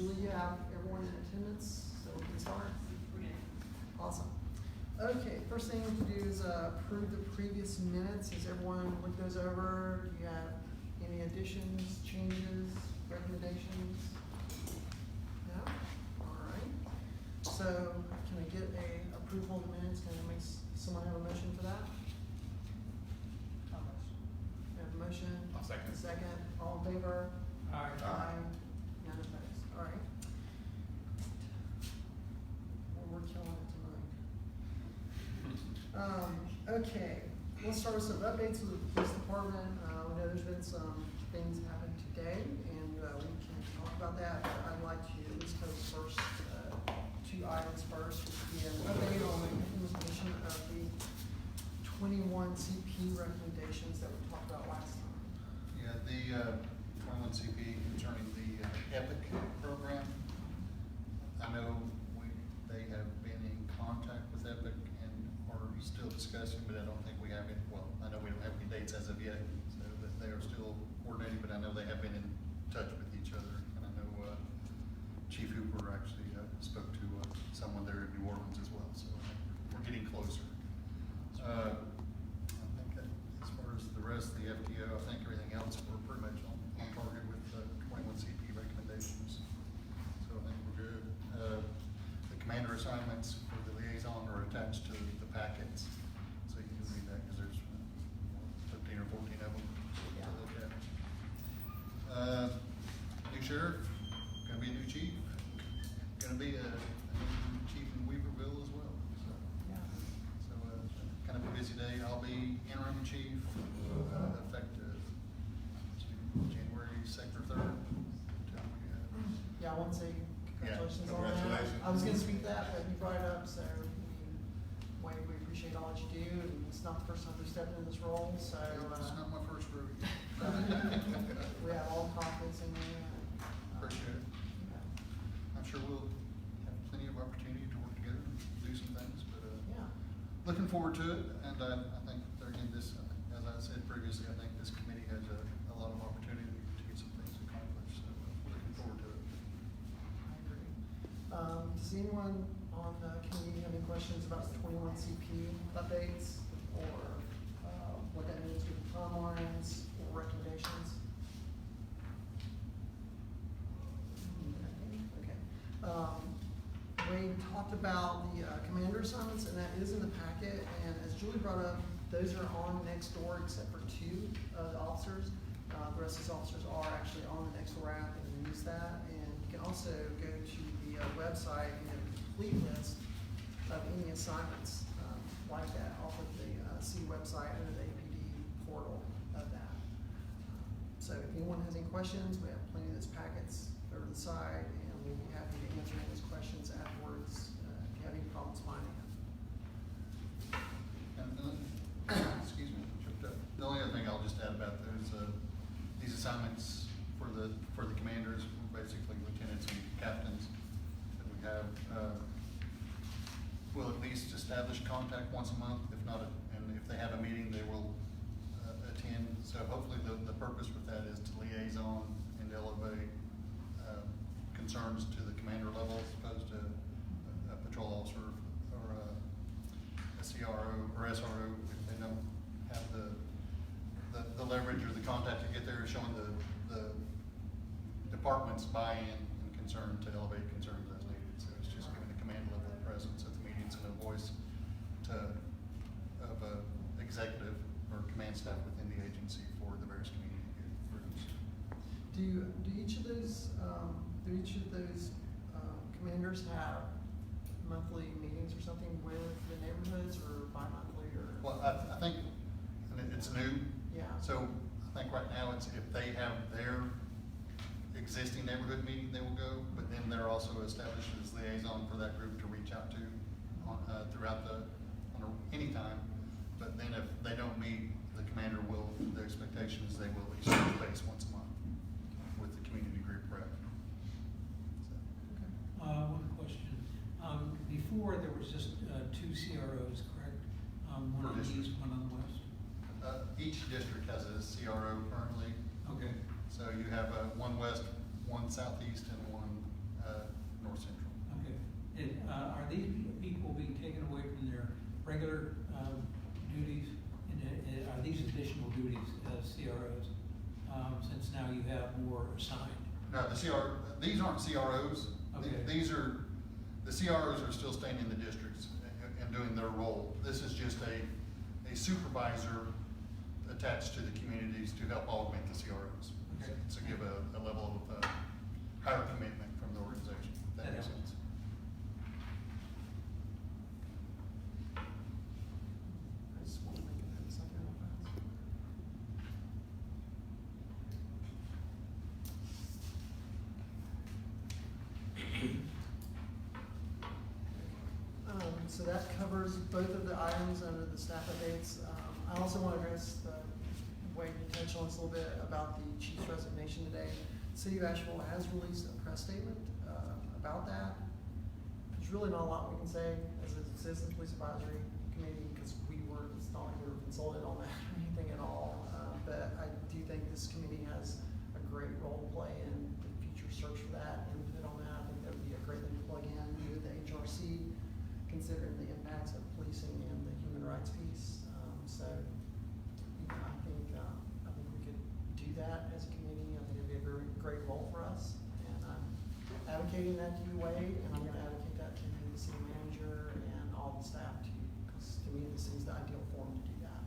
Julie, you have everyone in attendance, so we can start? Awesome. Okay, first thing to do is approve the previous minutes. Has everyone looked those over? Do you have any additions, changes, recommendations? No? All right. So can I get a approval of the minutes? Can I make someone have a motion for that? We have a motion. I'll second. Second. All in favor? Aye. None opposed. All right. Well, we're killing it tonight. Okay, let's start with some updates with the police department. We know there's been some things happen today, and we can talk about that. But I'd like to at least cover the first two items first, which would be an update on the implementation of the 21 CP recommendations that we talked about last time. Yeah, the 21 CP concerning the EPIC program. I know they have been in contact with EPIC and are still discussing, but I don't think we have any, well, I know we don't have any dates as of yet, so that they are still coordinating, but I know they have been in touch with each other. And I know Chief Hooper actually spoke to someone there in New Orleans as well, so we're getting closer. I think that as far as the rest of the FTO, I think everything else we're pretty much on target with 21 CP recommendations. So I think we're good. The commander assignments for the liaison are attached to the packets, so you can read that because there's 13 or 14 of them to look at. New sheriff, gonna be a new chief, gonna be a new chief in Weaverville as well. So, so kind of a busy day. I'll be interim chief effective January 2nd or 3rd. Yeah, I want to say congratulations Yeah, on that. congratulations. I was going to speak to that, but you brought it up, so Wayne, we appreciate all that you do, and it's not the first time we've stepped into this role, so. It's not my first rodeo. We have all confidence in you. Appreciate it. I'm sure we'll have plenty of opportunity to work together and do some things, but Yeah. looking forward to it. And I think there again, this, as I said previously, I think this committee has a lot of opportunity to get some things accomplished. So looking forward to it. I agree. Does anyone on the committee have any questions about the 21 CP updates or what that means with timelines or recommendations? Okay. Wayne talked about the commander assignments, and that is in the packet. And as Julie brought up, those are on next door except for two of the officers. The rest of these officers are actually on the next door app and use that. And you can also go to the website and get a complete list of any assignments like that off of the city website under the APD portal of that. So if anyone has any questions, we have plenty of those packets over the side, and we'll be happy to answer any of those questions afterwards if you have any problems finding them. And excuse me, tripped up. The only other thing I'll just add about those, these assignments for the commanders, basically lieutenants and captains that we have, will at least establish contact once a month, if not, and if they have a meeting, they will attend. So hopefully the purpose with that is to liaison and elevate concerns to the commander level as opposed to a patrol officer or a CRO or SRO if they don't have the leverage or the contact to get there, showing the department's buy-in and concern to elevate concerns as needed. So it's just giving the command level a presence at the meetings and a voice of a executive or command staff within the agency for the various community groups. Do each of those commanders have monthly meetings or something with the neighborhoods, or bi-monthly, or? Well, I think, and it's new. Yeah. So I think right now it's if they have their existing neighborhood meeting, they will go, but then they're also established as liaison for that group to reach out to on, throughout any time. But then if they don't meet, the commander will, the expectation is they will at least touch base once a month with the community group rep. So. One question. Before there was just two CROs, correct? One on the east, one on the west? Each district has a CRO currently. Okay. So you have one west, one southeast, and one North Central. Okay. And, are these people being taken away from their regular, duties? And, are these additional duties as CROs, since now you have more assigned? No, these aren't CROs. Okay. The CROs are still staying in the districts and doing their role. This is just a supervisor attached to the communities to help augment the CROs. Okay. So give a level of higher commitment from the organization, if that makes helps. sense. I just want to make a second real fast. So that covers both of the items under the staff updates. I also want to address the way you touched on this a little bit about the chief's resignation today. City of Asheville has released a press statement about that. There's really not a lot we can say as a citizens police advisory committee because it's not like we were consulted on that or anything at all. But I do think this committee has a great role to play in the future search for that, input on that. I think that would be a great thing to plug in with the HRC, considering the impacts of policing and the human rights piece. I think we could do that as a committee. I think it'd be a very great role for us. And I'm advocating that to you, Wade, and I'm gonna advocate that to the city manager and all the staff too, because to me, this seems the ideal forum to do that.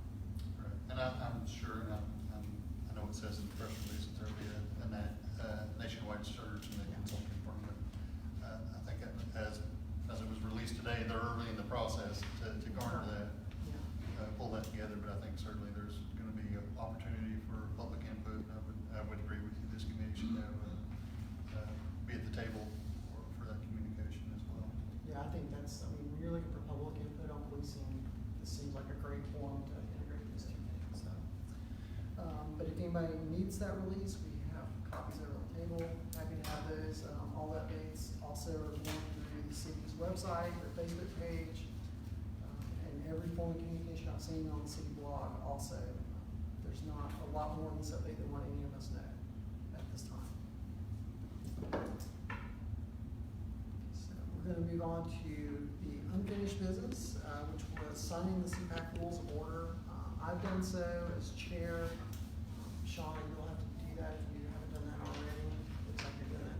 Right. And I'm sure, and I know it says in the press release that there'll be a nationwide search and a consulting firm, but I think as it was released today, they're early in the process to garner that, Yeah. pull that together, but I think certainly there's gonna be an opportunity for public input. I would agree with you, this committee should have, be at the table for that communication as well. Yeah, I think when you're looking for public input on policing, this seems like a great forum to integrate these two things, so. But if anybody needs that release, we have copies over on the table, happy to have those. All the updates also are going through the city's website, their Facebook page, and every form of communication I've seen on the city blog also. There's not a lot more in this update than what any of us know at this time. So we're gonna move on to the unfinished business, which was signing the CPAC rules of order. I've done so as chair. Sean, you'll have to do that if you haven't done that already. Looks like you're doing that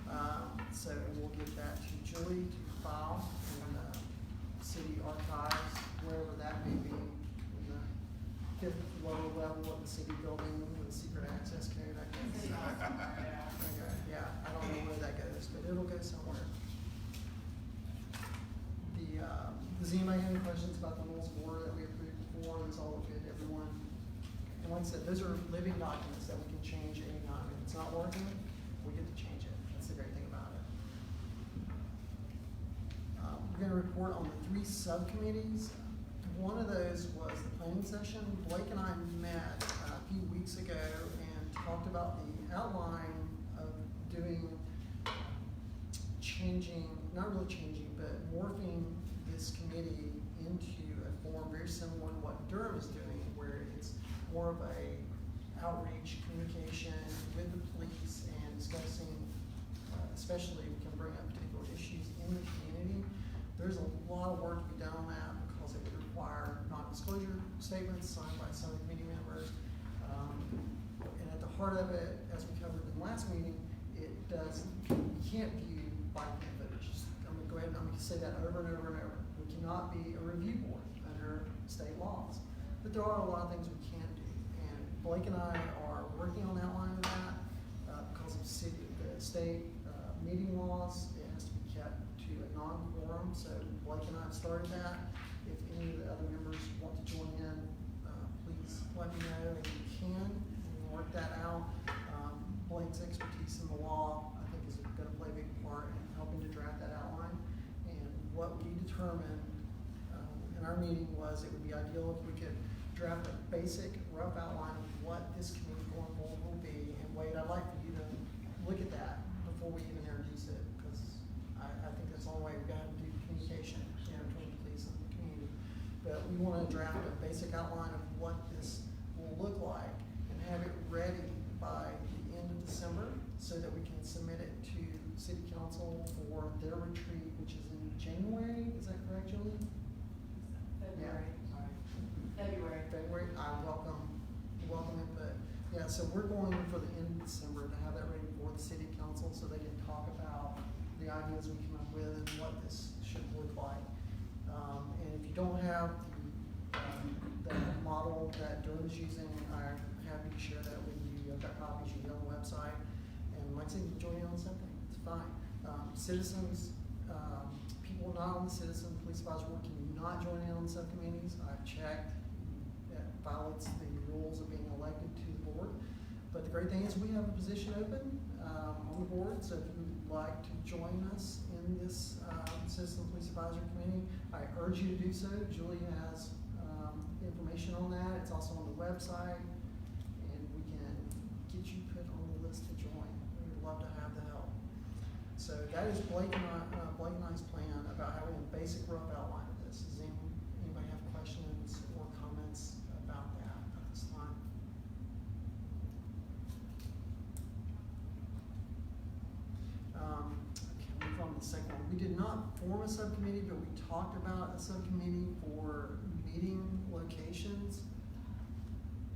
now. So we'll give that to Julie to file in the city archives, wherever that may be, in the fifth lower level of the city building with a secret access code, I guess. Okay, yeah, I don't know where that goes, but it'll go somewhere. Does anybody have any questions about the rules of order that we approved before? It's all good, everyone? And like I said, those are living documents that we can change anytime. If it's not working, we get to change it. That's the great thing about it. We're gonna report on the 3 subcommittees. One of those was the planning session. Blake and I met a few weeks ago and talked about the outline of doing, not really changing, but morphing this committee into a form very similar to what Durham is doing, where it's more of a outreach communication with the police and discussing, especially we can bring up particular issues in the community. There's a lot of work to be done on that because it would require non-disclosure statements signed by some of the committee members. And at the heart of it, as we covered in the last meeting, you can't view body cam footage. I'm gonna go ahead and I'm gonna say that over and over and over. We cannot be a review board under state laws. But there are a lot of things we can do. And Blake and I are working on outlining that because of the state meeting laws. It has to be kept to a non-quorum. So Blake and I have started that. If any of the other members want to join in, please let me know if you can. We can work that out. Blake's expertise in the law, I think, is going to play a big part in helping to draft that outline. And what we determined in our meeting was it would be ideal if we could draft a basic, rough outline of what this committee going forward will be. And Wade, I'd like for you to look at that before we even introduce it, because I think that's the only way we've got to do communication between the police and the community. But we want to draft a basic outline of what this will look like and have it ready by the end of December so that we can submit it to council for their retreat, which is in January, is that correct, Julie? February, sorry. February, I welcome it, but, yeah, so we're going for the end of December to have that ready for the city council, so they can talk about the ideas we come up with and what this should look like. And if you don't have the model that Durham is using, I'm happy to share that with you. I've got copies, you can go on the website, and like I said, you can join in on something, it's fine. Citizens, people not on the citizen police advisory board cannot join in on subcommittees. I've checked, it violates the rules of being elected to the board. But the great thing is we have a position open on the board, so if you'd like to join us in this Citizen Police Advisory Committee, I urge you to do so. Julie has information on that. It's also on the website, and we can get you put on the list to join. We would love to have the help. So that is Blake and I's plan about having a basic rough outline of this. Does anybody have questions or comments about that at this time? Okay, move on to the second one. We did not form a subcommittee, but we talked about a subcommittee for meeting locations.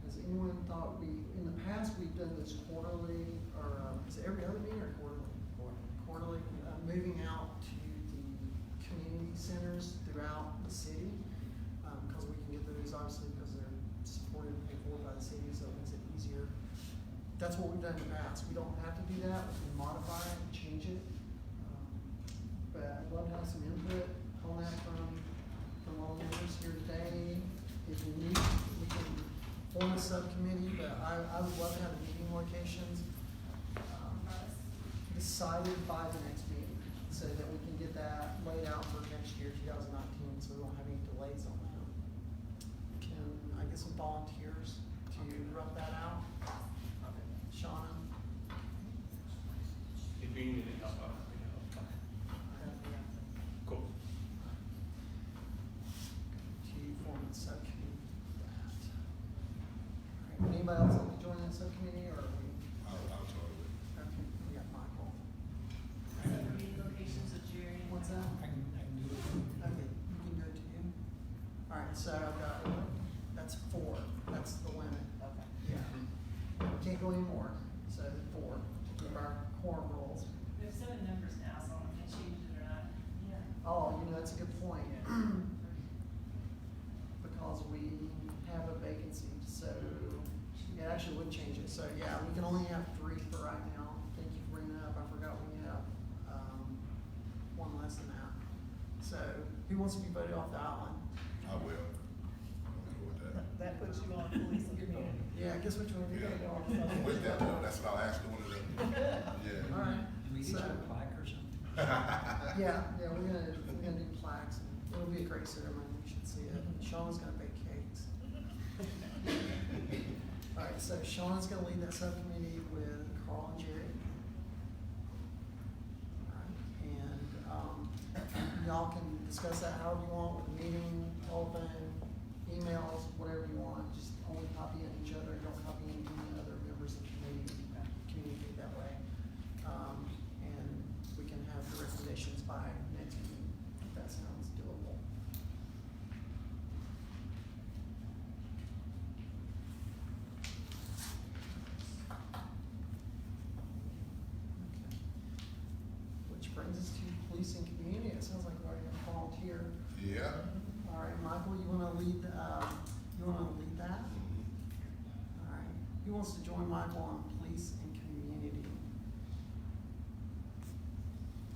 Has anyone thought in the past, we've done this quarterly, or is it every other meeting or quarterly? Quarterly, moving out to the community centers throughout the city, because we can get those, obviously, because they're supported and paid for by the city, so it makes it easier. That's what we've done in the past. We don't have to do that. We can modify it and change it. But I'd love to have some input on that from all the members here today. If you need, we can form a subcommittee, but I would love to have the meeting locations decided by the next meeting, so that we can get that laid out for next year, 2019, so we won't have any delays on that. Can I get some volunteers to rough that out? Shauna? If you need any help, I'll help. Cool. To form a subcommittee for that. All right, anybody else like to join that subcommittee, or are we? I'll join it. Okay, we got Michael. Meeting locations of Jerry. What's that? I can do it. Okay, you can go to you. All right, so I've got, that's 4, that's the limit. Okay. Yeah. We can't go anymore, so 4, to keep our quorum rules. We have 7 members now, so I don't know if they changed it or not. Yeah. Oh, that's a good point. Because we have a vacancy, so it actually would change it. So, yeah, we can only have 3 for right now. Thank you for bringing that up. I forgot we have, 1 less than that. So, who wants to be voted off the outline? I will. I'll go with that. That puts you on police and community. Yeah, guess which one you're gonna go on? I'm with that though, that's what I'll ask one of them. Yeah. All right. Do we get you a plaque or something? Yeah, we're gonna do plaques, and it'll be a great ceremony, you should see it. Shauna's gonna bake cakes. All right, so Shauna's gonna lead that subcommittee with Carl and Jerry. All right, and, y'all can discuss that however you want, with the meeting, telephone, emails, whatever you want, just only copy in each other, don't copy in any other members of the committee, communicate that way. And we can have the recommendations by next meeting, if that sounds doable. Okay. Which brings us to police and community. It sounds like we're already gonna volunteer. Yeah. All right, Michael, you wanna lead that? All right, who wants to join Michael on police and community?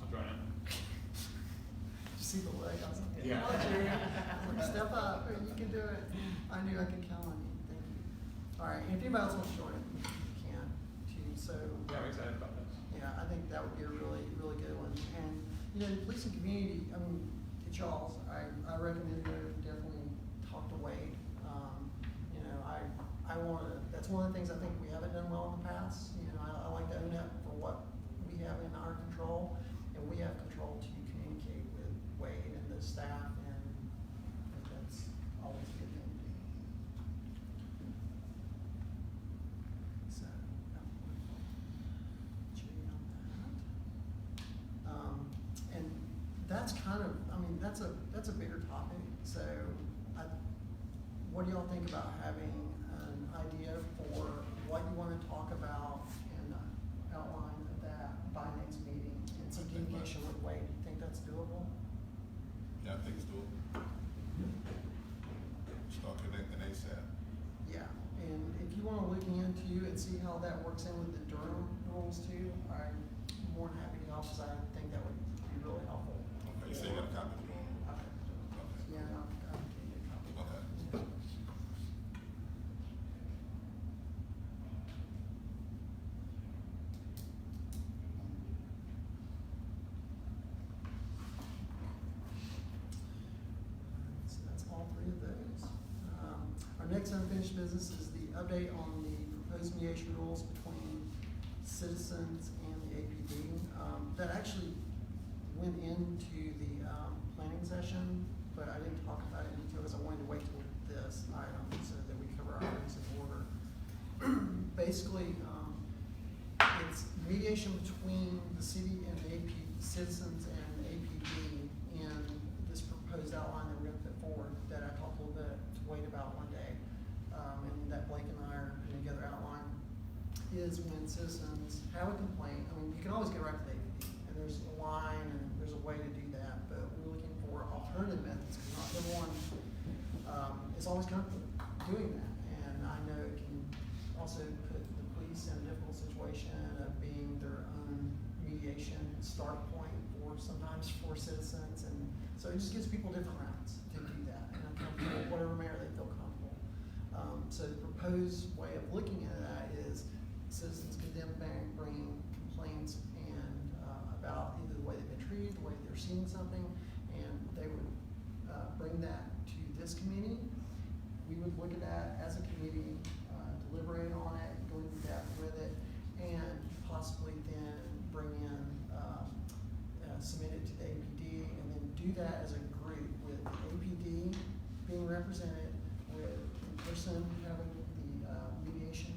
I'll join it. Did you see the leg? I was like, Yeah. "Oh, Jerry, like, step up, you can do it." I knew I could count on you, thank you. All right, and if anybody else wants to join, you can too, so. Yeah, I'm excited about this. Yeah, I think that would be a really, really good one. And, police and community, I mean, it's y'all's, I recommend it, definitely talk to Wade. That's one of the things I think we haven't done well in the past. I like to own up for what we have in our control, and we have control to communicate with Wade and the staff, and I think that's always a good thing to do. So, Jerry on that. mean, that's a bigger topic, so what do y'all think about having an idea for what you wanna talk about and outline that by next meeting and some communication with Wade? Do you think that's doable? Yeah, I think it's doable. Start connecting ASAP. Yeah, and if you wanna look into and see how that works in with the Durham rules too, I'm more than happy to help, cause I think that would be really helpful. Okay, so you got a copy of the law? Okay. Yeah, I'll give you a copy. Okay. So that's all three of those. Our next unfinished business is the update on the proposed mediation rules between citizens and the APD. That actually went into the, planning session, but I didn't talk about it in detail because I wanted to wait till this item so that we cover our items in order. Basically, it's mediation between the city and the citizens and the APD in this proposed outline that we're gonna put forward, that I talked a little bit to Wade about one day, and that Blake and I are putting together outline, is when citizens have a complaint. I mean, you can always get right to the APD, and there's a line and there's a way to do that, but we're looking for alternative methods, because not everyone is always comfortable doing that. And I know it can also put the police in a difficult situation of being their own mediation start point sometimes for citizens, and so it just gives people different routes to do that, and I'm comfortable, whatever manner they feel comfortable. So the proposed way of looking at that is citizens could then bring complaints and about either the way they've been treated, the way they're seeing something, and they would bring that to this committee. We would look at that as a committee, deliberate on it, go into depth with it, and possibly then bring in, submit it to the APD, and then do that as a group with APD being represented, with the person having the mediation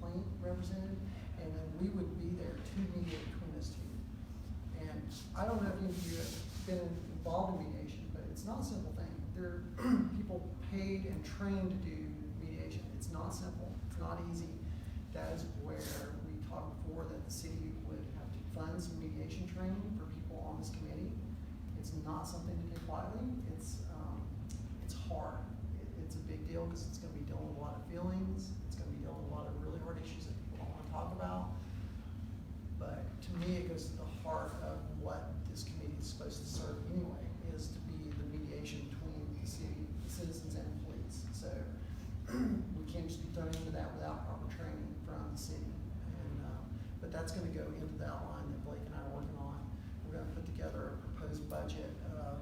complaint represented, and then we would be there to mediate between those two. And I don't know if any of you have been involved in mediation, but it's not a simple thing. There are people paid and trained to do mediation. It's not simple, it's not easy. That is where we talked before that the city would have to fund some mediation training for people on this committee. It's not something to take lightly. It's hard. It's a big deal because it's gonna be dealing with a lot of feelings. It's gonna be dealing with a lot of really hard issues that people don't wanna talk about. But to me, it goes to the heart of what this committee is supposed to serve anyway, is to be the mediation between the city, the citizens and the police. So we can't just be thrown into that without proper training from the city. And, but that's gonna go into the outline that Blake and I are working on. We're gonna put together a proposed budget of,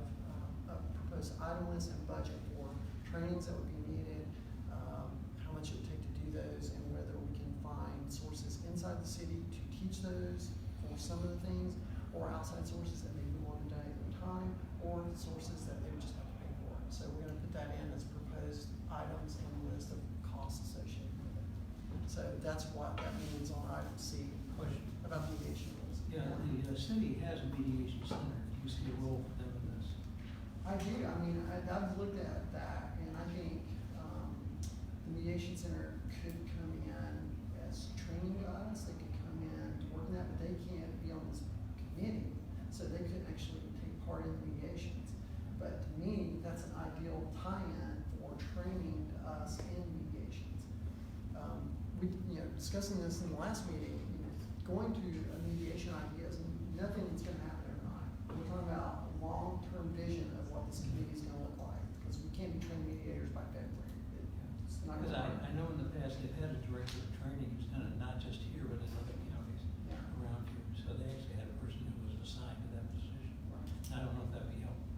a proposed item list and budget for trainings that would be needed, how much it would take to do those, and whether we can find sources inside the city to teach those for some of the things, or outside sources that maybe we want to donate their time, or sources that they would just have to pay for. So we're gonna put that in as proposed items and a list of costs associated with it. So that's what that means on item C. Question. About mediation rules. Yeah, the city has a mediation center. Do you see a role for them in this? I do. I mean, I've looked at that, and I think the mediation center could come in as training to us. They could come in to work in that, but they can't be on this committee, so they couldn't actually take part in the mediations. But to me, that's an ideal tie-in for training to us in mediations. We, discussing this in the last meeting, going to a mediation idea is nothing that's gonna happen overnight. We're talking about a long-term vision of what this committee is gonna look like, because we can't be trained mediators by February. It's not Because gonna work. I know in the past they've had a director of training who's done it not just here, but in other counties Yeah. around here. So they actually had a person who was assigned to that position. Right. I don't know if that'd be helpful.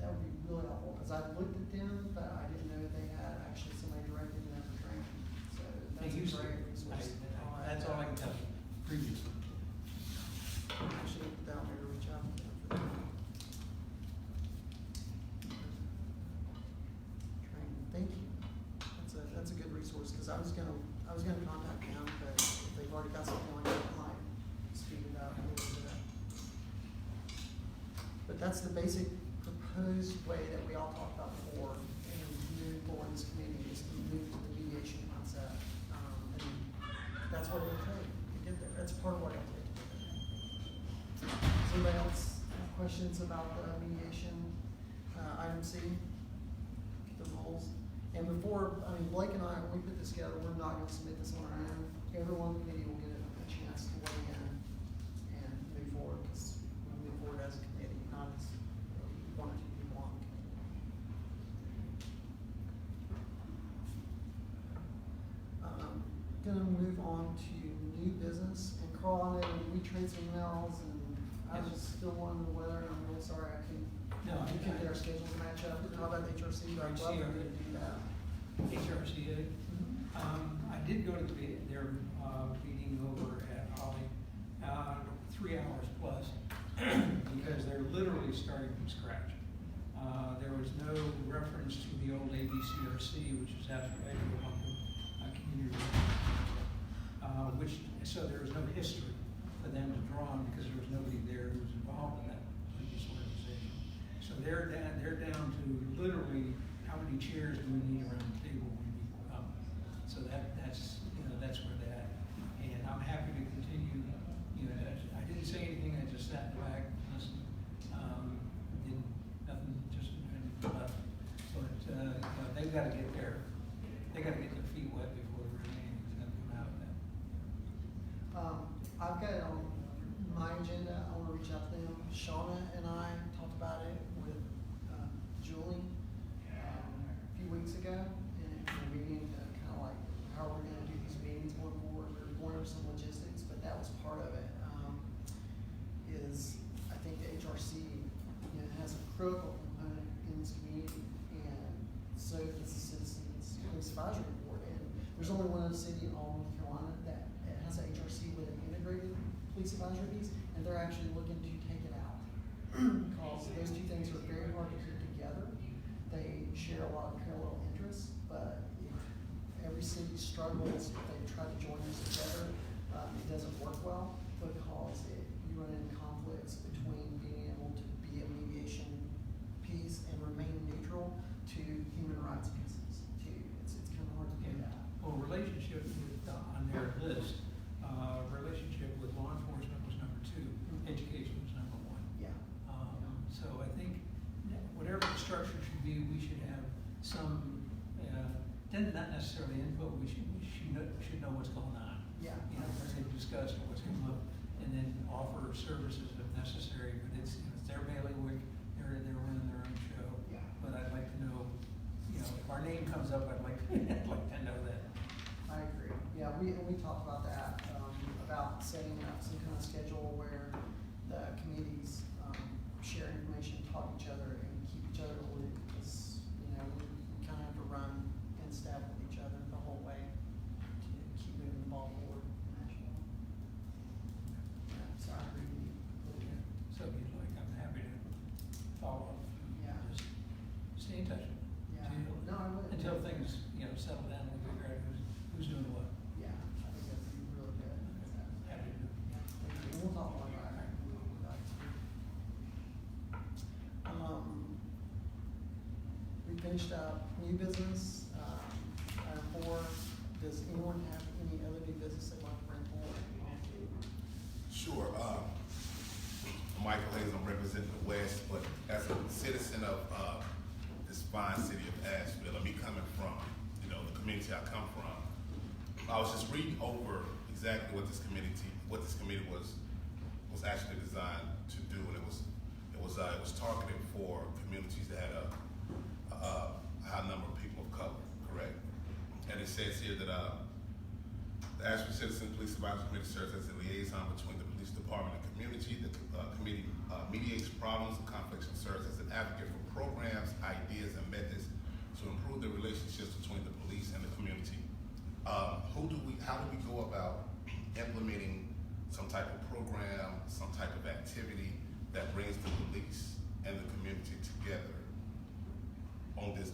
That would be really helpful, because I looked at them, but I didn't know they had actually somebody directed them for training. So They that's a used to. great resource. That's all I can tell you, previously. Actually, put that on there to reach out to them for that. Training, thank you. That's a good resource, because I was gonna contact them, but that's the basic proposed way that we all talked about before, and moving forward in this community is to move to the mediation concept. And that's what it'll take to get there. That's part of what it'll take to get there. Does anybody else have questions about the mediation, item C, the rules? And before, I mean, Blake and I, when we put this together, we're not gonna submit this on our own. Everyone in the committee will get a chance to weigh in and move forward, because we move forward as a committee, not as one or two people on the committee. Gonna move on to new business, and Carl, I know we traded some emails, and I was still wondering whether, and I'm real sorry, I couldn't, No, we couldn't get our schedules to match up. How about HRC? I'd love for you to do that. HRCA. I did go to their meeting over at Holly, 3 hours plus, because they're literally starting from scratch. There was no reference to the old ABCRC, which is Asheville Community Relations, so there was no history for them to draw on, because there was nobody there who was involved in that previous organization. So they're down to literally how many chairs do we need around the table when people come. So that's where they're at. And I'm happy to continue, I didn't say anything, I just sat back, listened, did nothing, just left. But, they've gotta get their feet wet before anything's gonna come out of that. I've got it on my agenda. I wanna reach out to them. Shauna and I talked about it with, Julie, a few weeks ago, in a meeting, kind of like, how are we gonna do these meetings going forward? We were going over some logistics, but that was part of it. Is, I think the HRC, has a critical component in this community, and so does the Citizens Police Advisory Board. And there's only one other city in all of North Carolina that has an HRC with an integrated police advisory piece, and they're actually looking to take it out. Because those two things are very hard to keep together. They share a lot of parallel interests, but if every city struggles, if they try to join us together, it doesn't work well, because you run into conflicts between being able to be a mediation piece and remain neutral to human rights pieces too. It's kind of hard to do that. Well, relationship with, on their list, relationship with law enforcement was number 2, education was number 1. Yeah. So I think whatever the structure should be, we should have some, not necessarily input, we should know what's going on. Yeah. We're going to discuss what's coming up, and then offer services if necessary, but it's their bailiwick, they're running their own show. Yeah. But I'd like to know, if our name comes up, I'd like to know that. I agree. Yeah, we talked about that, about setting up some kind of schedule where the committees, share information, talk to each other, and keep each other in the loop, because, we kind of have to run in step with each other the whole way to keep moving the ball forward nationally. Yeah, so I agree with you. So if you'd like, I'm happy to follow up. Yeah. Just stay in touch. Yeah. Until- No, I would. Until things, settle down and we figure out who's doing what. Yeah, I think that'd be really good. Happy to do it. Yeah, thank you. We'll talk more about it. We finished up new business, item 4. Does anyone have any other new business they'd like to bring forward? Sure, Michael Hayes, I'm representing the West, but as a citizen of, this fine city of Asheville, and me coming from, the community I come from, I was just reading over exactly what this committee was actually designed to do, and it was targeted for communities that had a high number of people of color, correct? And it says here that the Asheville Citizen Police Advisory Committee serves as a liaison between the police department and community. The committee mediates problems and conflicts and serves as an advocate for programs, ideas, and methods to improve the relationships between the police and the community. How do we go about implementing some type of program, some type of activity that brings the police and the community together on this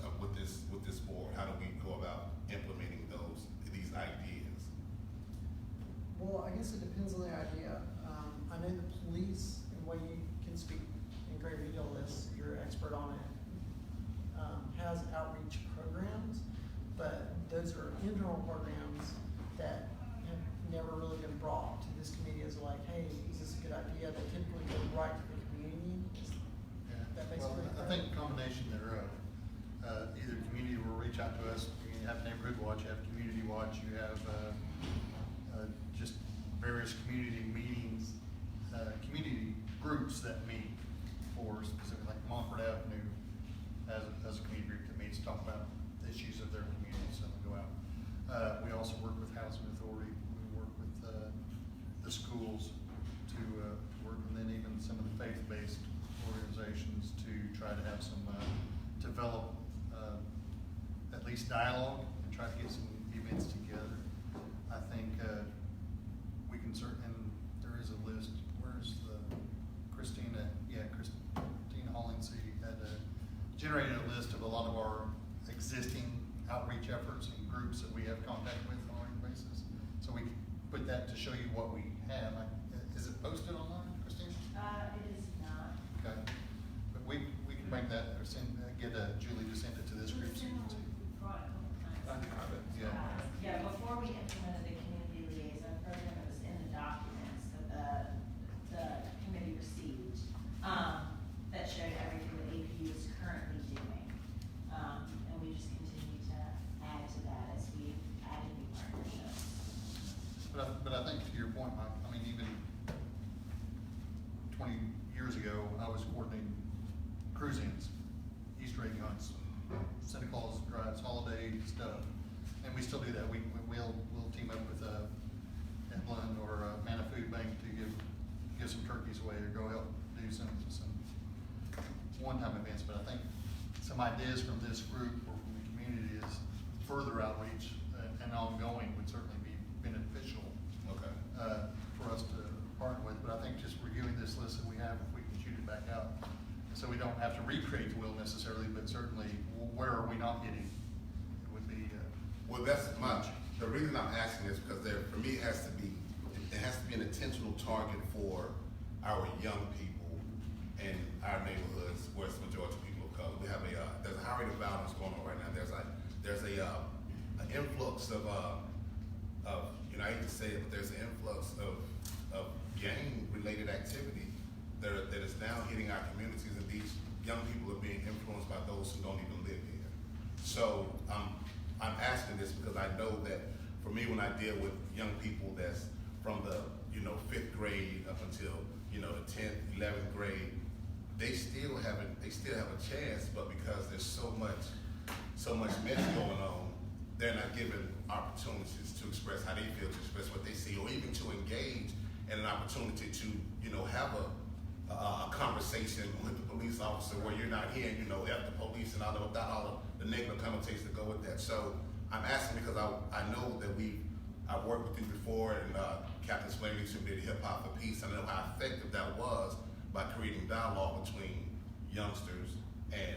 with this board? How do we go about implementing these ideas? Well, I guess it depends on the idea. I know the police, and what you can speak, and Great Redeal List, you're expert on it, has outreach programs, but those are internal programs that have never really been brought to this committee as like, hey, is this a good idea? They typically go right to the community. Yeah. That Well, basically. I think a combination thereof, either community will reach out to us, you have neighborhood watch, you have community watch, you have, just various community meetings, community groups that meet for specific, like Montford Avenue as a community group that meets to talk about the issues of their community, so we go out. We also work with Housing Authority, we work with, the schools to work, and then even some of the faith-based organizations to try to have some, develop, at least dialogue and try to get some events together. I think, we can and there is a list, where's the, Christina Hollingsey had, generated a list of a lot of our existing outreach efforts and groups that we have contact with on a regular basis. So we can put that to show you what we have. Is it posted online, Christine? It is not. Okay, but we can bring that, or get Julie to send it to this group. So you can see. Brought it a couple times. I have it. Yeah. Yeah, before we implemented the community liaison program, it was in the documents that the committee received, that showed everything that APU is currently doing. And we just continue to add to that as we add new partnerships. But I think to your point, Mike, I mean, even 20 years ago, I was coordinating cruise-ins, Easter egg hunts, Santa Claus drives, holiday stuff, and we still do that. We'll team up with Evelyn or Mana Food Bank to give some turkeys away or go help do some one-time events. But I think some ideas from this group or from the community is further outreach and ongoing would certainly be beneficial. Okay. For us to partner with, but I think just reviewing this list that we have, if we can shoot it back out, so we don't have to recreate the wheel necessarily, but certainly where are we not getting? It would be. Well, that's the reason I'm asking is because for me, it has to be an intentional target for our young people in our neighborhoods where it's the majority of people of color. We have there's a high rate of violence going on right now. There's an influx of I hate to say it, but there's an influx of gang-related activity that is now hitting our communities, and these young people are being influenced by those who don't even live here. So I'm asking this because I know that for me, when I deal with young people that's from the 5th grade up until the 10th, 11th grade, they still have a chance, but because there's so much mess going on, they're not given opportunities to express how they feel, to express what they see, or even to engage in an opportunity to have a conversation with the police officer where you're not hearing F the police and all of the negative connotations that go with that. So I'm asking because I know that I've worked with you before, and Captain Slaney did Hip Hop for Peace. I know how effective that was by creating dialogue between youngsters and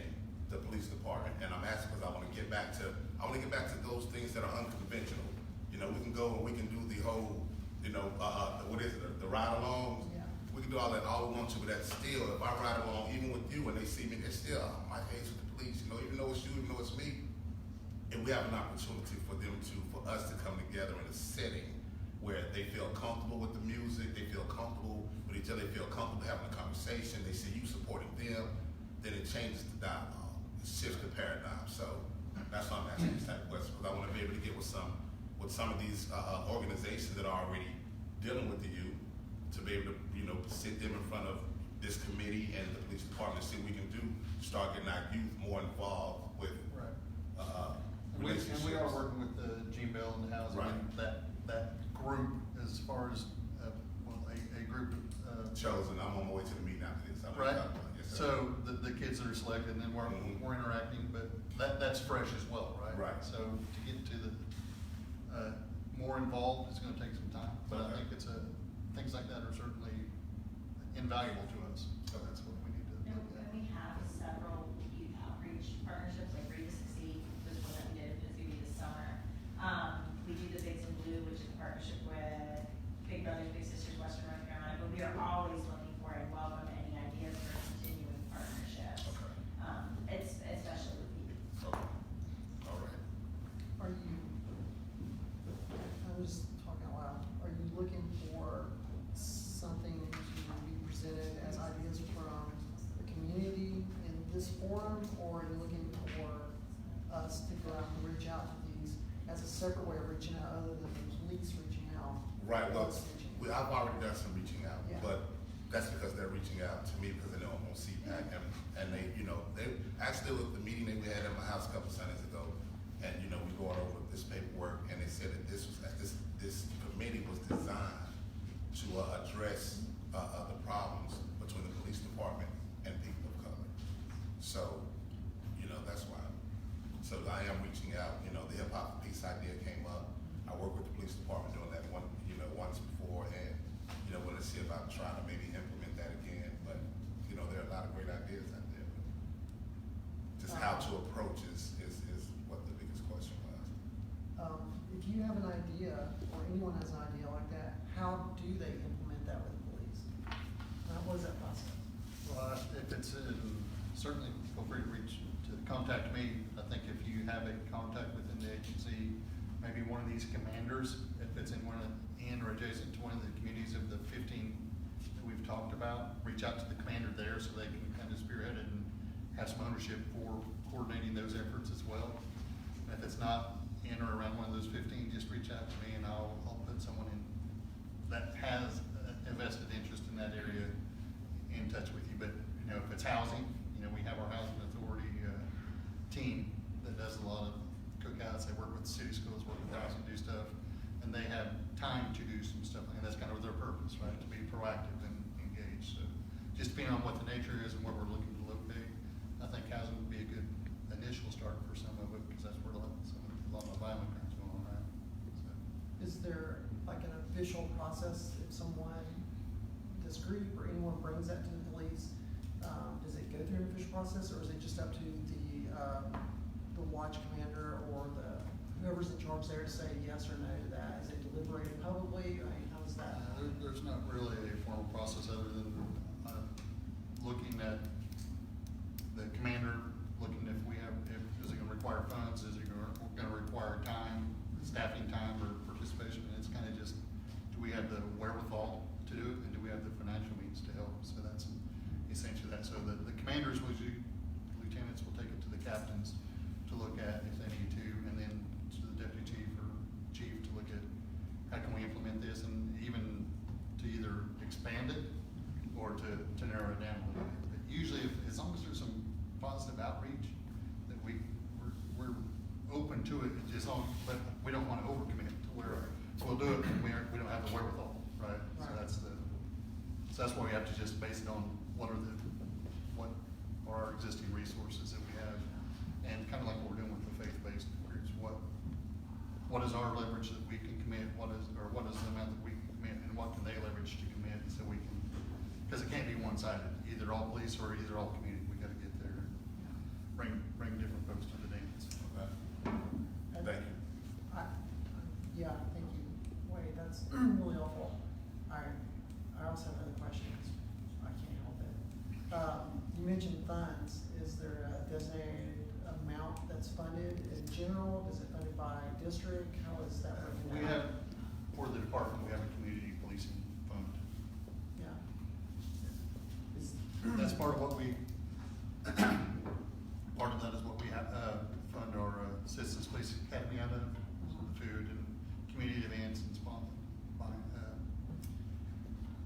the police department. And I'm asking because I want to get back to those things that are unconventional. We can go and we can do the whole, what is it, the ride-alongs. Yeah. We can do all that all we want to, but that's still, if I ride along, even with you, and they see me, they're still, my case with the police, even though it's you, even though it's me. And we have an opportunity for us to come together in a setting where they feel comfortable with the music, they feel comfortable with each other, they feel comfortable having a conversation, they see you supporting them, then it changes the dialogue, it shifts the paradigm. So that's why I'm asking these type of questions, because I want to be able to get with some of these organizations that are already dealing with the youth, to be able to sit them in front of this committee and the police department and see what we can do to start getting our youth more involved with Right. relationships. And we are working with the Gene Bell and the housing, Right. and that group as far as a group. Chosen. I'm on my way to the meeting after this. Right. Yes, sir. So the kids that are selected, and then we're interacting, but that's fresh as well, right? Right. So to get to the more involved, it's going to take some time, but I Okay. think things like that are certainly invaluable to us. So that's what we need to And look at. we have several youth outreach partnerships, like Read to Succeed, was one that we did in Pisgah this summer. We do the Bigs and Blue, which is a partnership with Big Brothers Big Sisters Western North Carolina, but we are always looking for and welcome any ideas for continuing already done some reaching out, Yeah. but that's because they're reaching out to me because they know I'm on CPAC, and they, you know, they, actually, with the meeting that we had at my house a couple Sundays ago, and, you know, we going over this paperwork, and they said that this committee was designed to address, the problems between the police department and people of color. So, you know, that's why. So I am reaching out, you know, the hip hop peace idea came up. I worked with the police department doing that once before, and, you know, wanna see about trying to maybe implement that again, but, you know, there are a lot of great ideas out there. Just how to approach is what the biggest question was. If you have an idea, or anyone has an idea like that, how do they implement that with the police? What is that process? Well, if it's certainly feel free to contact me. I think if you have a contact within the agency, maybe one of these commanders, if it's in or adjacent to one of the communities of the 15 that we've talked about, reach out to the commander there so they can kind of spearhead it and have some ownership for coordinating those efforts as well. And if it's not in or around one of those 15, just reach out to me and I'll put someone in that has a vested interest in that area in touch with you. But, you know, if it's housing, you know, we have our housing authority team that does a lot of cookouts. They work with city schools, work with housing, do stuff, and they have time to do some stuff, and that's kind of their purpose, right? To be proactive and engaged. So just depending on what the nature is and where we're looking to locate, I think housing would be a good initial start for some of it, because that's where a lot of violent crimes going on, right? So. Is there like an official process if someone, this group or anyone brings that to the police? Does it go through an official process, or is it just up to the watch commander or whoever's in charge there to say yes or no to that? Is it deliberated publicly? I mean, how is that? There's not really a formal process other than looking at the commander, looking if is it going to require funds, is it going to require time, staffing time, or participation? And it's kind of just, do we have the wherewithal to do it, and do we have the financial means to help? So that's essentially that. So the commanders, lieutenants will take it to the captains to look at if they need to, and then to the deputy chief or chief to look at how can we implement this, and even to either expand it or to narrow it down a little bit. But usually, as long as there's some positive outreach, that we're open to it. But we don't want to overcommit to where we'll do it when we don't have the wherewithal, right? Right. So that's why we have to just base it on what are our existing resources that we have, and kind of like what we're doing with the faith-based groups. What is our leverage that we can commit? What is the amount that we can commit, and what can they leverage to commit, so we can, because it can't be one-sided, either all police or either all community. We got to get there, and bring different folks to the dance. Okay. Thank you. Yeah, thank you. Wade, that's really helpful. I also have other questions. I can't help it. You mentioned funds. Is there a designated amount that's funded in general? Is it funded by district? How is that working? We have, for the department, we have a community policing fund. Yeah. That's part of what part of that is what we have, fund our Citizens Police Academy out of, food and community events and buying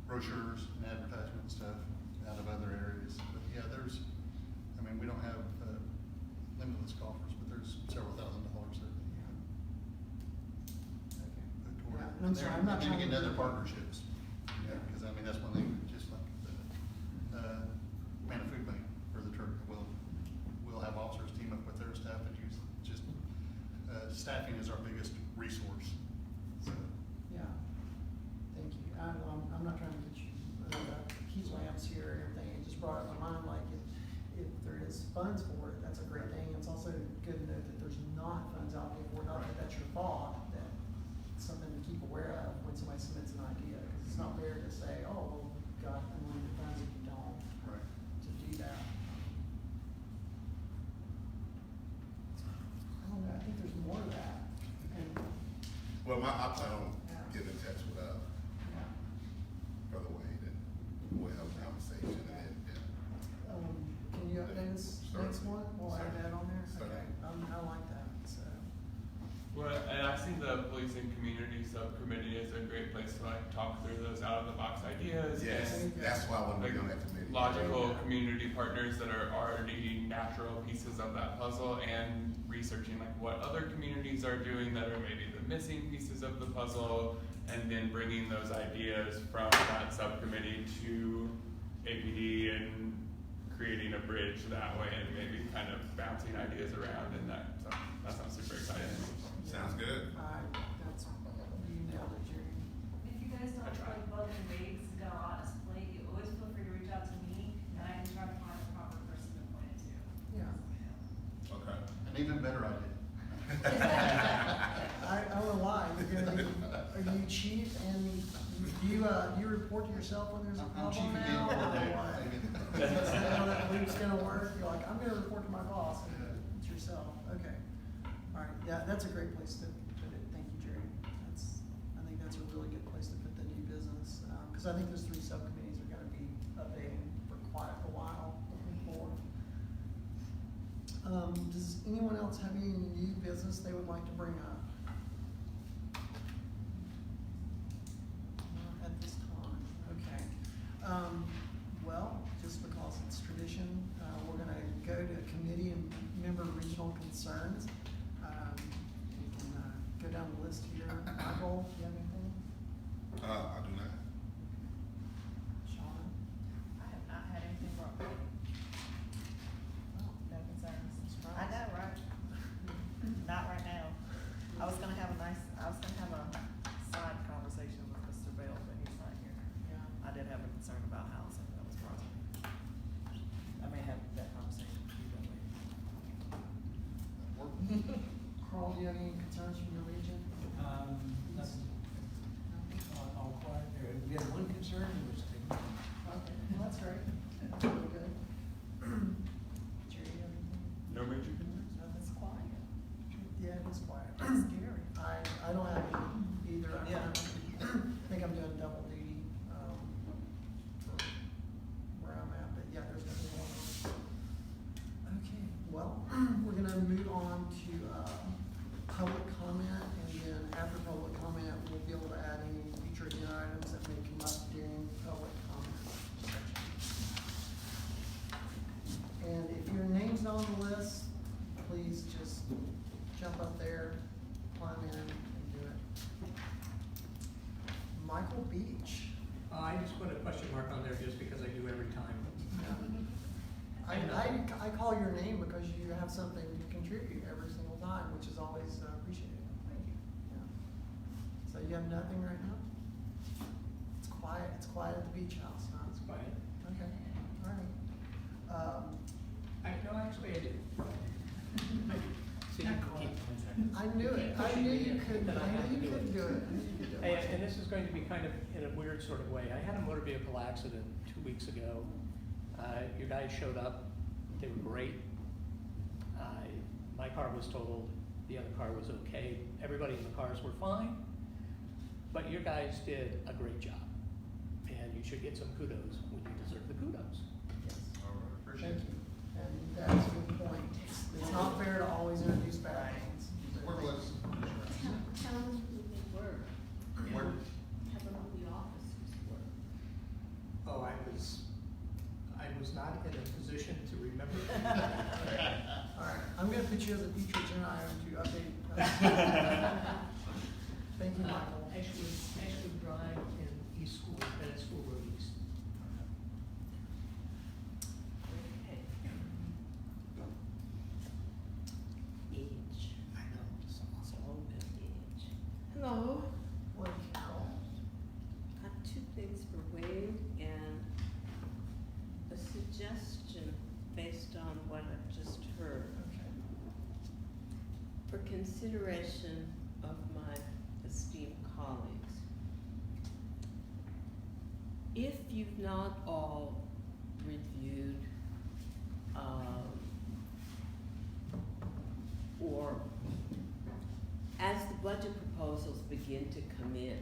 brochures and advertisement and stuff out of other areas. But yeah, we don't have limitless coffers, but there's several $1,000s that put toward it. Yeah, I'm sorry, I'm not And then trying again, to- other partnerships, because that's one thing, just like the Man of Food Bank for the Turk, we'll have officers team up with their staff and use staffing is our biggest resource. So. Yeah. Thank you. I'm not trying to get you heat lamps here and everything. It just brought up my mind, like if there is funds for it, that's a great thing. It's also good to know that there's not funds out there for it, not that that's your fault, that it's something to keep aware of when somebody submits an idea. Because it's not fair to say, oh, well, we've got unlimited funds if you don't. Right. To do that. I don't know, I think there's more to that. And, Well, I plan on Yeah. getting in touch with, yeah. Brother Wade, and we'll have a conversation, and then, Can you update us next Certainly. one? We'll add that on there? Certainly. Okay, I like that, so. Well, and I think the policing community subcommittee is a great place to talk through those out of the box ideas. Yes, And that's why I want to like be on that committee. logical community partners that are already natural pieces of that puzzle, and researching like what other communities are doing that are maybe the missing pieces of the puzzle, and then bringing those ideas from that subcommittee to APD and creating a bridge that way, and maybe kind of bouncing ideas around, and that sounds super exciting. Sounds good. That's, you nailed it, Jerry. If you guys don't I tried. like bug and waves, got a lot on his plate, you always feel free to reach out to me, and I can try to find the proper person to point it to. Yeah. Okay. An even better idea. I won't lie, you're gonna be, are you chief and you report to yourself when there's a I'm chief problem again now? for the day. Or what? Instead of that week's gonna work, you're like, I'm gonna report to my boss, and it's yourself, okay. Alright, yeah, that's a great place to put it, thank you, Jerry. I think that's a really good place to put the new business, cause I think those 3 subcommittees are gonna be updating for quite a while looking forward. Does anyone else have any new business they would like to bring up? Not at this time, okay. Well, just because it's tradition, we're gonna go to committee and member regional concerns. We can, go down the list here. Michael, do you have anything? I do not. Shauna? I have not had anything brought up. No concerns. I know, right? Not right now. I was gonna have a side conversation with Mr. Bell, but he's not here. Yeah. I did have a concern about housing that was brought up. I may have that conversation with you that way. Carl, do you have any concerns from your region? Nothing. All quiet there. We had one concern, it was taken. Okay, well, that's great. That's really good. Jerry, you have anything? No major concerns? No, it's quiet. Yeah, it is quiet. It's scary. I don't have any either. Yeah. I think I'm doing double duty, for where I'm at, but yeah, there's nothing going on. Okay, well, we're gonna move on to, public comment, and then after public comment, we'll be able to add any future agenda items that may come up during public comment section. And if your name's not on the list, please just jump up there, climb in, and do it. Michael Beach. I just put a question mark on there just because I do every time. I call your name because you have something to contribute every single time, which is always appreciated. Thank you. Yeah. So you have nothing right now? It's quiet at the beach house, huh? It's quiet. Okay, all right. No, actually, I did. See, I knew it, I knew you could, That I I had knew to you do could it. do it, I knew you could do Hey, it. and this is going to be kind of in a weird sort of way. I had a motor vehicle accident 2 weeks ago. Your guys showed up, they were great. My car was totaled, the other car was okay. Everybody in the cars were fine, but your guys did a great job. And you should get some kudos when you deserve the kudos. Yes. All right, appreciate Thank it. you, and that's a good point. It's not fair to always introduce bad things. We're blessed. Tell them who they were. Where- Tell them who the officers were. Oh, I was not in a position to remember. All right, I'm gonna put you as a future agenda item to update. Thank you, Michael. Actually Drive in East School, Bennett School Road East. Age. I know, It's all about age. Hello. What, Carol? I have 2 things for Wade and a suggestion based on what I've just heard. Okay. For consideration of my esteemed colleagues. If you've not all reviewed, or as the budget proposals begin to come in,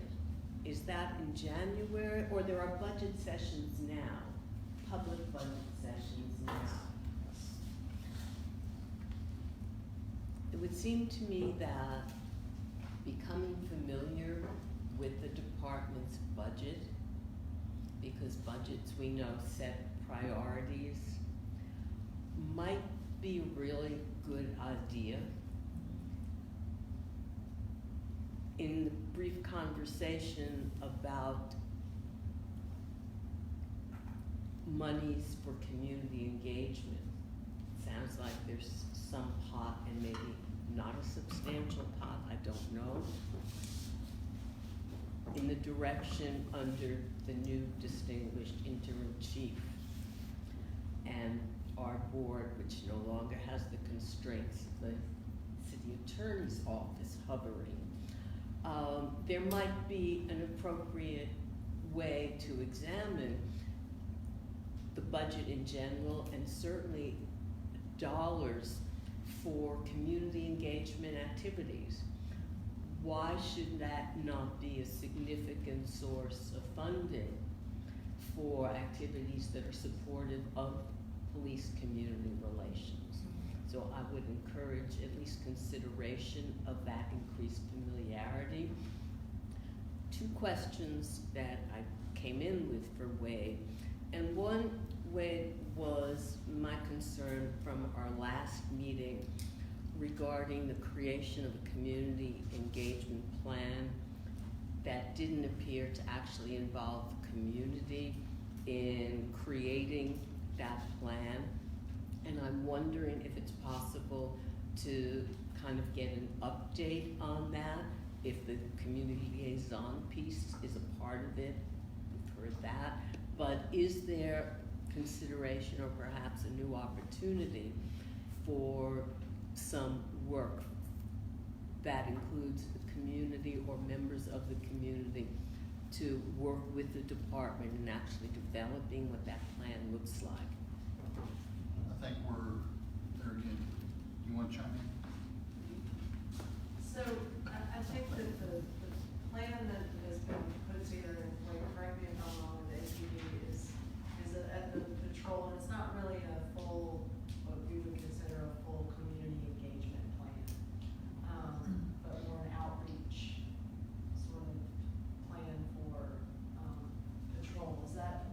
is that in January, or there are budget sessions now, public budget sessions now? It would seem to me that becoming familiar with the department's budget, because budgets, we know, set priorities, might be a really good idea. In the brief conversation about monies for community engagement, sounds like there's some pot and maybe not a substantial pot, I don't know, in the direction under the new distinguished interim chief and our board, which no longer has the constraints of the city attorney's office hovering. There might be an appropriate way to examine the budget in general and certainly dollars for community engagement activities. Why should that not be a significant source of funding for activities that are supportive of police-community relations? So I would encourage at least consideration of that increased familiarity. Two questions that I came in with for Wade, and one, Wade, was my concern from our last meeting regarding the creation of a community engagement plan that didn't appear to actually involve the community in creating that plan. And I'm wondering if it's possible to kind of get an update on that, if the community liaison piece is a part of it. We've heard that. But is there consideration or perhaps a new opportunity for some work that includes the community or members of the community to work with the department in actually developing what that plan looks like? I think we're there again. You want to chime in? So I think that the plan that has been put together, and like, correct me if I'm wrong, with the APD is at the patrol, and it's not really a full, what we would consider a full community engagement plan, but more an outreach sort of plan for patrol. Is that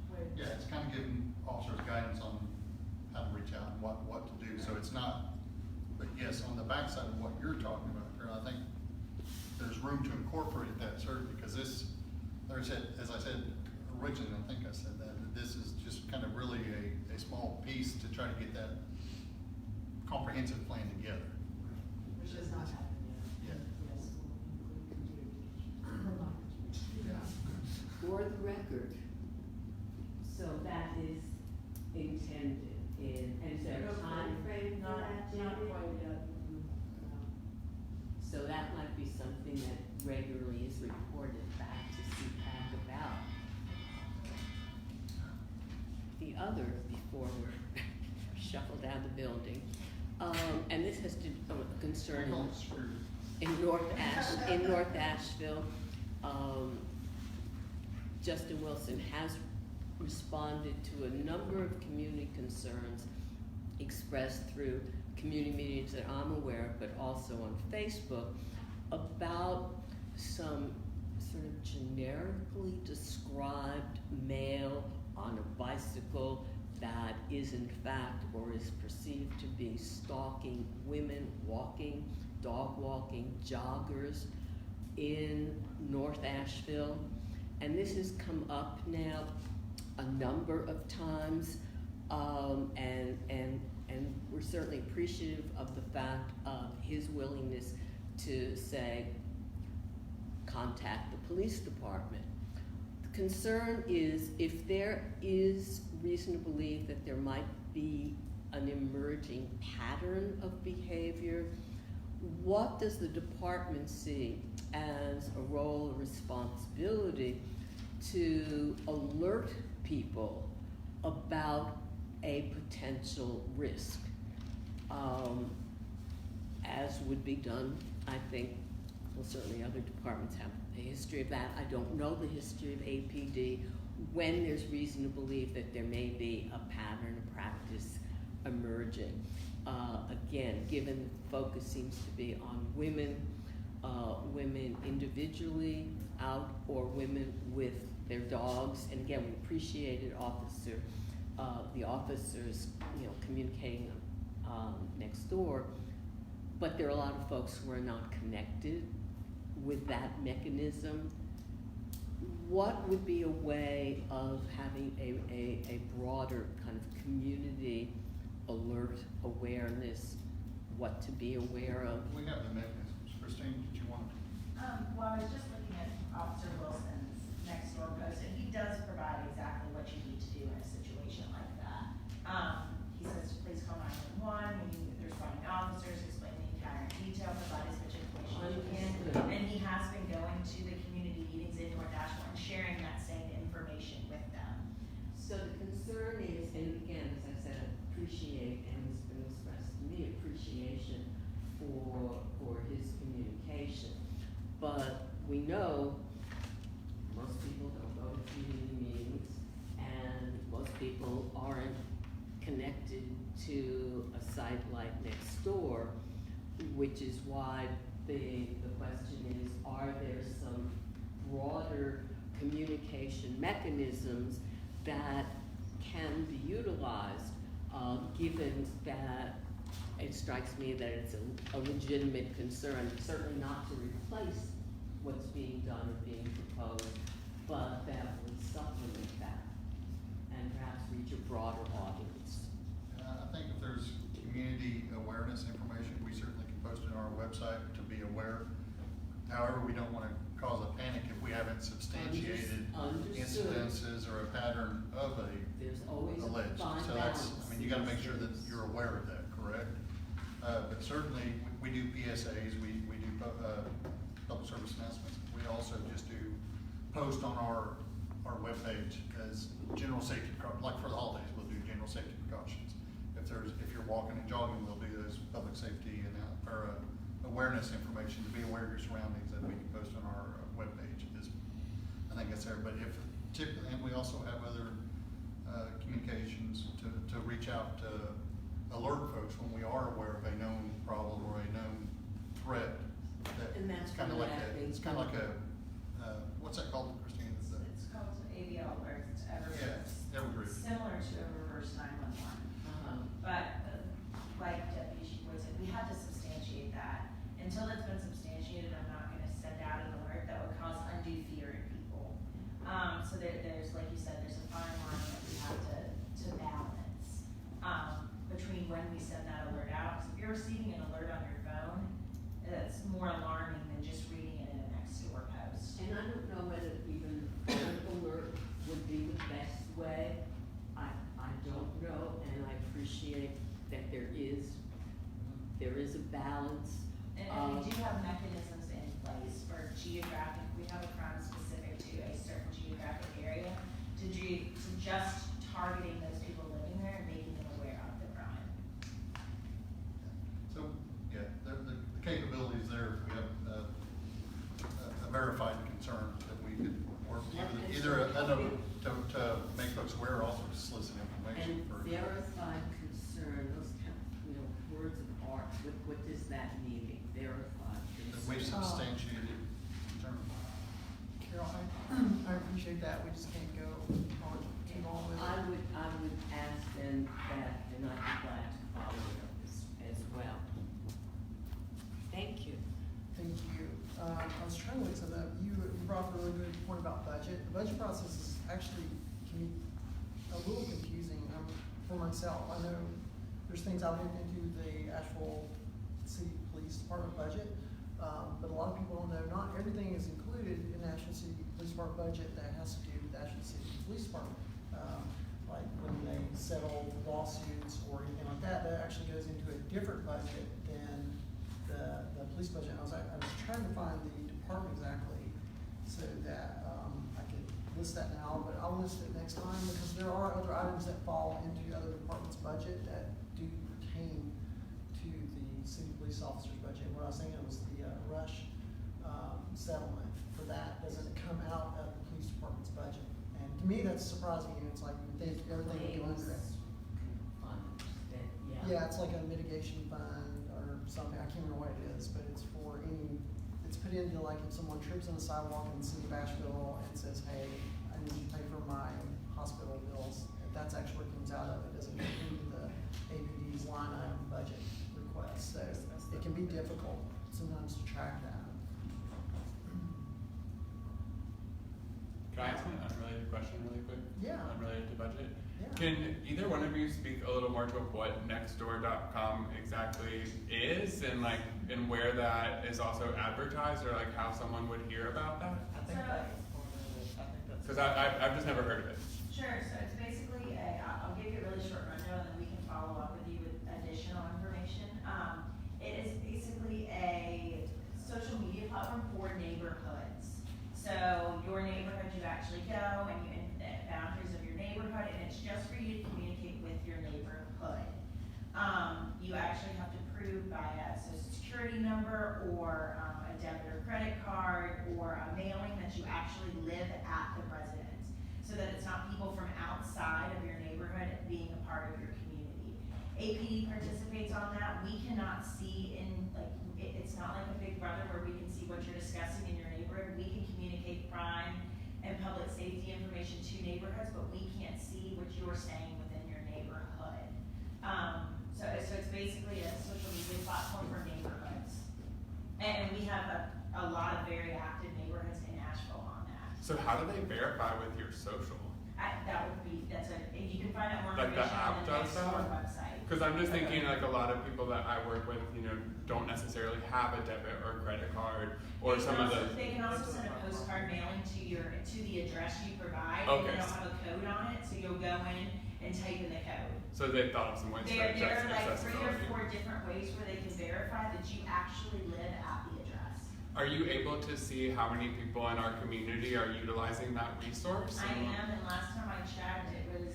what? Yeah, it's kind of giving officers guidance on how to reach out and what to do. So it's not, but yes, on the backside of what you're talking about, Carol, I think there's room to incorporate that, certainly, because this, there's, as I said originally, I think I said that this is just kind of really a small piece to try to get that comprehensive plan together. Which has not happened yet. Yeah. Yes, we'll include For the record, so that is intended in, and is there a time frame for Not that, Jamie? quite yet. So that might be something that regularly is reported back to CPAC about. The other, before we're shuffled down the building, and this has to concern in North Asheville, Justin Wilson has responded to a number of community concerns expressed through community meetings that I'm aware of, but also on Facebook, about some sort of generically described male on a bicycle that is in fact or is perceived to be stalking women walking, dog walking, joggers in North Asheville. And this has come up now a number of times, and we're certainly appreciative of the fact of his willingness to say, contact the police department. The concern is if there is reason to believe that there might be an emerging pattern of behavior, what does the department see as a role or responsibility to alert people about a potential risk, as would be done, I think, well, certainly other departments have a history of that. I don't know the history of APD, when there's reason to believe that there may be a pattern of practice emerging. Again, given the focus seems to be on women, women individually out, or women with their dogs, and again, we appreciated the officers, you know, communicating, next door. But there are a lot of folks who are not connected with that mechanism. What would be a way of having a broader kind of community alert awareness, what to be aware of? We have the mechanisms. Christine, did you want to? Well, I was just looking at Officer Wilson's next door post, and he does provide exactly what you need to do in a situation like that. He says, please call 911 when there's finding officers, explain the encounter in detail, provide as much information as you can. And he has been going to the community meetings in North Asheville and sharing that same information with them. So the concern is, and again, as I said, I appreciate, and it's been expressed to me, appreciation for his communication. But we know most people don't go to community meetings, and most people aren't connected to a site like Nextdoor, which is why the question is, are there some broader communication mechanisms that can be utilized, given that it strikes me that it's a legitimate concern, certainly not to replace what's being done or being proposed, but that would supplement that and perhaps reach a broader audience. I think if there's community awareness information, we certainly can post it on our website to be aware. However, we don't want to cause a panic if we haven't substantiated Understood. incidences or a pattern of a There's always a alleged. fine So that's, balance. I mean, you gotta make sure that you're aware of that, correct? But certainly, we do PSAs, we do, public service announcements. We also just do post on our webpage as general safety, like for the holidays, we'll do general safety precautions. If you're walking and jogging, we'll do those public safety and, awareness information to be aware of your surroundings that we can post on our webpage. I think that's there, but and we also have other, communications to reach out to alert folks when we are aware of a known problem or a known threat. And that's It's kind of one like of that it's kind of like what's that called, Christine? It's called ABL alert, it's Evergreen. similar to a reverse 911. But like Deputy Chief Wood said, we have to substantiate that. Until it's been substantiated, I'm not gonna send out an alert that would cause undue fear in people. So there's, like you said, there's a fine line that we have to balance, between when we send that alert out. 'Cause if you're receiving an alert on your phone, that's more alarming than just reading it in a Nextdoor post. And I don't know whether even an alert would be the best way. I don't know, and I appreciate that there is a balance. And we do have mechanisms in place for geographic, we have a crime specific to a certain geographic area to just targeting those people living there and making them aware of the crime. So, yeah, the capabilities there, we have a verified concern that we could work either to make folks aware, or also to solicit information And for. verified concern, those kind of, words of art, what does that mean, verified That we've concern? substantiated concern. Carol, I appreciate that, we just can't go on too long with it. I would ask then that, and I'd be glad to follow it up as well. Thank you. Thank you. I was trying to look something up. You brought up a really good point about budget. The budget process is actually can be a little confusing for myself. I know there's things I looked into the Asheville City Police Department budget, but a lot of people don't know not everything is included in the Asheville City Police Department budget that has to do with the Asheville City Police Department. Like when they settle lawsuits or anything like that, that actually goes into a different budget than the police budget. I was trying to find the department exactly so that I could list that now, but I'll list it next time because there are other items that fall into other departments' budget that do pertain to the city police officer's budget. What I was thinking was the Rush settlement for that doesn't come out of the police department's budget. And to me, that's surprising. It's like you think everything would go under it. Yeah, it's like a mitigation fund or something, I can't remember what it is, but it's put into like if someone trips on the sidewalk in the city of Asheville and says, hey, I need to pay for my hospital bills. That's actually what comes out of it, doesn't include the APD's line item budget request. So it can be difficult sometimes to track that. Can I ask an unrelated question really quick? Yeah. Unrelated to budget? Yeah. Can either one of you speak a little more to what nextdoor.com exactly is and like, and where that is also advertised, or like how someone would hear about that? I think So- that's one of the, I think that's. Cause I've just never heard of it. Sure, so it's basically I'll give you a really short rundown and then we can follow up with you with additional information. It is basically a social media platform for neighborhoods. So your neighborhood, you actually go and you, in the boundaries of your neighborhood, and it's just for you to communicate with your neighborhood. You actually have to prove by a social security number or a debit or credit card or a mailing that you actually live at the residence, so that it's not people from outside of your neighborhood being a part of your community. APD participates on that. We cannot see in, like, it's not like a Big Brother where we can see what you're discussing in your neighborhood. We can communicate crime and public safety information to neighborhoods, but we can't see what you're saying within your neighborhood. So it's basically a social media platform for neighborhoods. And we have a lot of very active neighborhoods in Asheville on that. So how do they verify with your social? You can find out more Like the information app on the does Nextdoor that? website. Cause I'm just thinking like a lot of people that I work with, you know, don't necessarily have a debit or credit card or some of those. They can also send a postcard mailing to the address you provide. Okay. And they don't have a code on it, so you'll go in and type in the code. So they've thought of some ways to There adjust are like 3 or accessibility. 4 different ways where they can verify that you actually live at the address. Are you able to see how many people in our community are utilizing that resource? I am, and last time I checked, it was,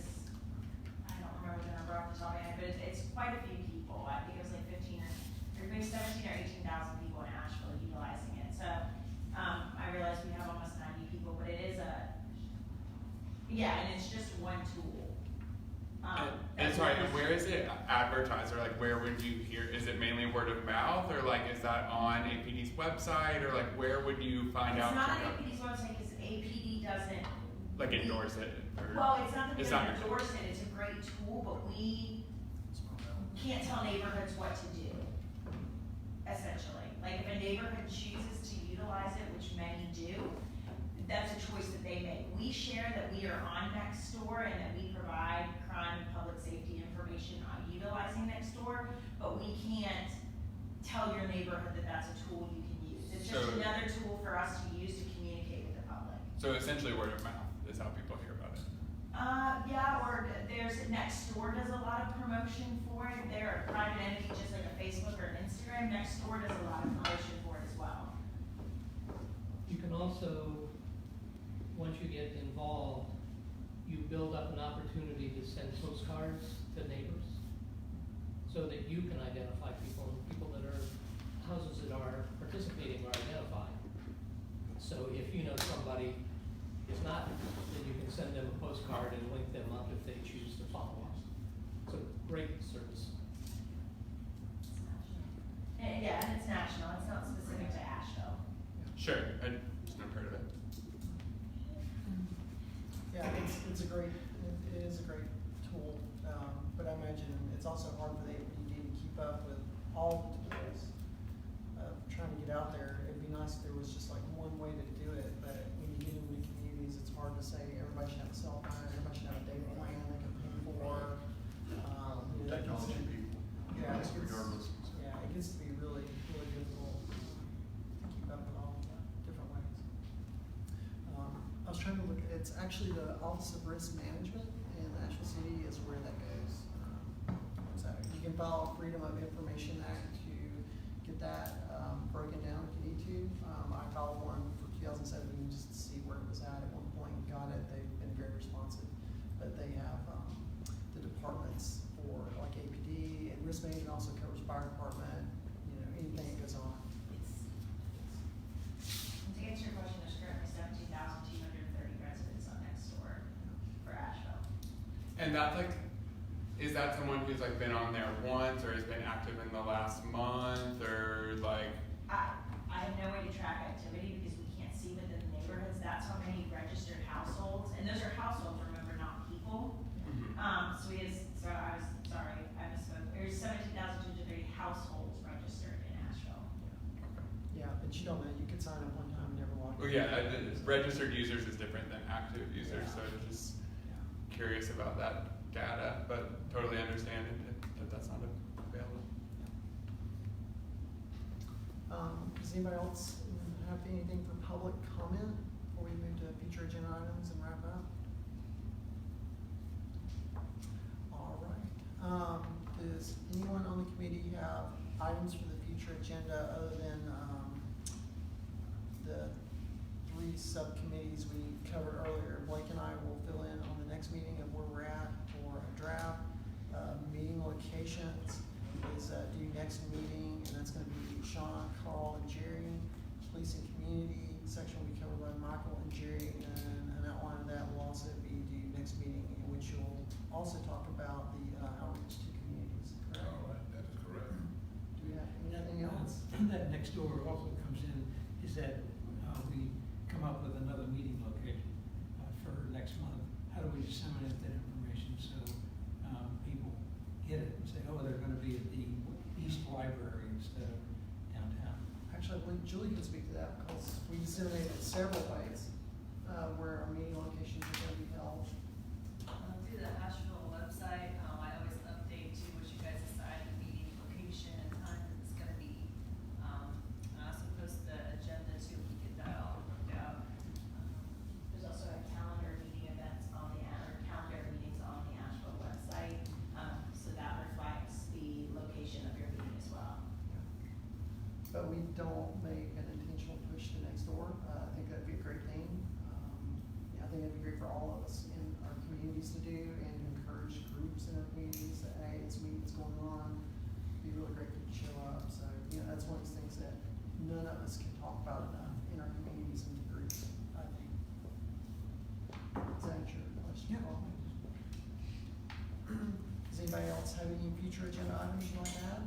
I don't remember the number off the top of my head, but it's quite a few people. I think it was like 15 or maybe 17 or 18,000 people in Asheville utilizing it. So, I realize we have almost 90 people, but it is and it's just one tool. And sorry, and where is it advertised, or like where would you hear, is it mainly word of mouth, or like is that on APD's website, or like where would you find out? It's not on APD's website because APD doesn't. Like endorse it? Or- Well, it's not that we It's don't not- endorse it, it's a great tool, but we can't tell neighborhoods what to do, essentially. Like if a neighborhood chooses to utilize it, which many do, that's a choice that they make. We share that we are on Nextdoor and that we provide crime and public safety information on utilizing Nextdoor, but we can't tell your neighborhood that that's a tool you can use. It's just So- another tool for us to use to communicate with the public. So essentially word of mouth is how people hear about it. Yeah, or there's Nextdoor does a lot of promotion for it. They're a private entity, just like a Facebook or an Instagram. Nextdoor does a lot of promotion for it as well. You can also, once you get involved, you build up an opportunity to send postcards to neighbors so that you can identify people, and people that are, houses that are participating are identified. So if you know somebody is not, then you can send them a postcard and link them up if they choose to follow us. It's a great service. And it's national. It's not specific to Asheville. Sure, I just never heard of it. Yeah, it's a great, it is a great tool, but I imagine it's also hard for the APD to keep up with all the tools of trying to get out there. It'd be nice if there was just like one way to do it, but when you get into communities, it's hard to say everybody should have a cell phone, everybody should have a data plan they can pay for. Technology people, Yeah, yes, regardless. Yeah, it gets to be really, really difficult to keep up with all the different ways. I was trying to look, it's actually the Office of Risk Management in Asheville City is where that goes. So you can file a Freedom of Information Act to get that broken down if you need to. I filed one for 2017 just to see where it was at one point, got it, they've been very responsive. But they have the departments for like APD, and risk management also covers fire department, you know, anything that goes on. And to answer your question, there's currently 17,230 residents on Nextdoor for Asheville. And that's like, is that someone who's like been on there once, or has been active in the last month, or like? I have no way to track activity because we can't see within the neighborhoods that's how many registered households, and those are households, remember, not people. So we has, so I was, sorry, I misspoke, there's 17,230 households registered in Asheville. Yeah, but you don't know, you could sign up one time and never log in. Well, yeah, registered users is different than active users, so just curious about that data, but totally understand that that's not available. Does anybody else have anything for public comment before we move to future agenda items and wrap up? All right. Does anyone on the committee have items for the future agenda other than, the 3 subcommittees we covered earlier? Blake and I will fill in on the next meeting of where we're at for a draft. Meeting locations is due next meeting, and that's gonna be Sean, Carl, and Jerry. Police and community section will be covered by Michael and Jerry, and an outline of that will also be due next meeting, in which you'll also talk about the outreach to communities. Correct? All right, that is correct. Do we have anything else? That next door also comes in, is that we come up with another meeting location for next month. How do we disseminate that information so people get it and say, oh, they're gonna be at the East Library instead of downtown? Actually, I believe Julie can speak to that, because we disseminated it several ways, where our meeting locations are gonna be held. Through the Asheville website, I always update to what you guys decide the meeting location and time that it's gonna be. And I also post the agenda too, if we get that all worked out. There's also a calendar meeting events on the, or calendar meetings on the Asheville website, so that reflects the location of your meeting as well. But we don't make an intentional push to next door. I think that'd be a great thing. I think it'd be great for all of us in our communities to do, and to encourage groups in our communities that, hey, it's meeting that's going on. It'd be really great to show up. So, that's one of those things that none of us can talk about enough in our communities and groups, I think. Does that answer your question? Yeah. Does anybody else have any future agenda items you'd like to add?